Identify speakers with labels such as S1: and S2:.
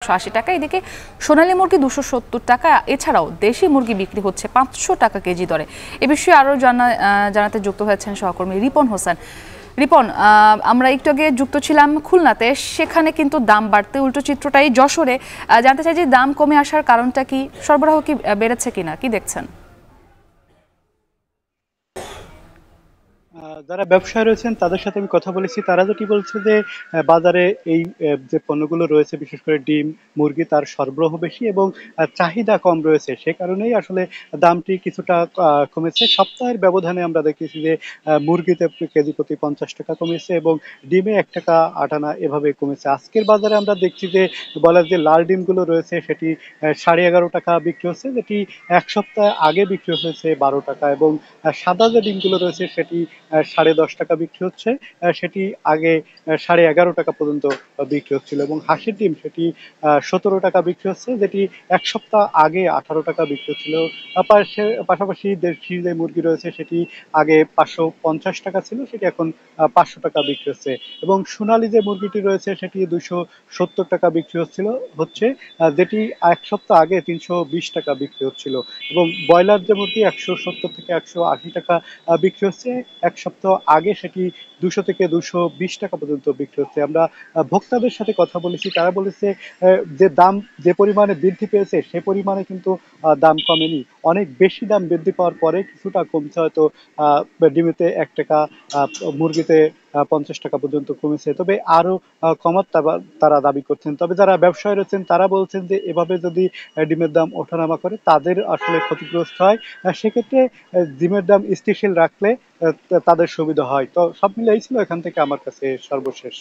S1: 80 টাকা। এদিকে সোনালী মুরগি 270 টাকা। এছাড়াও দেশি মুরগি বিক্রি হচ্ছে 500 টাকা কেজি দরে। এ বিষয়ে আরও জানাতে যুক্ত হয়েছেন সহকর্মী রিপন হোসেন। রিপন, আমরা একটু আগে যুক্ত ছিলাম খুলনাতে, সেখানে কিন্তু দাম বাড়তে উল্টো চিত্রটাই যশোরে। জানতে চাই যে দাম কমে আসার কারণটা কি, সরবরাহ কি বেড়েছে কিনা, কি দেখছেন?
S2: যারা ব্যবসায়ী রয়েছেন তাদের সাথে আমি কথা বলেছি, তারা যেটি বলছে যে বাজারে এই যে পণ্যগুলো রয়েছে, বিশেষ করে ডিম, মুরগি, তার সরবরাহ বেশি এবং চাহিদা কম রয়েছে, সে কারণেই আসলে দামটি কিছুটা কমেছে। সপ্তাহের ব্যবধানে আমরা দেখেছি যে মুরগিতে কেজি প্রতি 50 টাকা কমেছে এবং ডিমে 1 টাকা 8 আনা এভাবে কমেছে। আজকের বাজারে আমরা দেখছি যে বলার যে লাল ডিমগুলো রয়েছে সেটি 11.5 টাকা বিক্রি হচ্ছে, যেটি এক সপ্তাহ আগে বিক্রি হয়েছে 12 টাকা, এবং সাদা যে ডিমগুলো রয়েছে সেটি 10.5 টাকা বিক্রি হচ্ছে, সেটি আগে 11.5 টাকা পর্যন্ত বিক্রি হচ্ছিল, এবং হাঁসের ডিম সেটি 17 টাকা বিক্রি হচ্ছে, যেটি এক সপ্তাহ আগে 18 টাকা বিক্রি হচ্ছিল। পাশাপাশি দেশি যে মুরগি রয়েছে সেটি আগে 550 টাকা ছিল, সেটি এখন 500 টাকা বিক্রি হচ্ছে, এবং সোনালী যে মুরগিটি রয়েছে সেটি 270 টাকা বিক্রি হচ্ছে, যেটি এক সপ্তাহ আগে 320 টাকা বিক্রি হচ্ছিল, এবং ব্রয়লার যে মুরগি 170 থেকে 180 টাকা বিক্রি হচ্ছে, এক সপ্তাহ আগে সেটি 200 থেকে 220 টাকা পর্যন্ত বিক্রি হচ্ছে। আমরা ভোক্তাদের সাথে কথা বলেছি, তারা বলেছে যে দাম যে পরিমাণে বৃদ্ধি পেয়েছে সে পরিমাণে কিন্তু দাম কমেনি, অনেক বেশি দাম বৃদ্ধি পাওয়ার পরে কিছুটা কমছে, হয়তো ডিমেতে 1 টাকা, মুরগিতে 50 টাকা পর্যন্ত কমেছে, তবে আরো কমার তারা দাবি করছেন। তবে যারা ব্যবসায়ী রয়েছেন তারা বলছেন যে এভাবে যদি ডিমের দাম ওঠানামা করে তাদের আসলে ক্ষতিগ্রস্ত হয়, সেক্ষেত্রে ডিমের দাম স্থিতিশীল রাখলে তাদের সুবিধা হয়। তো সব মিলে এই ছিল এখান থেকে আমার কাছে সর্বশেষ।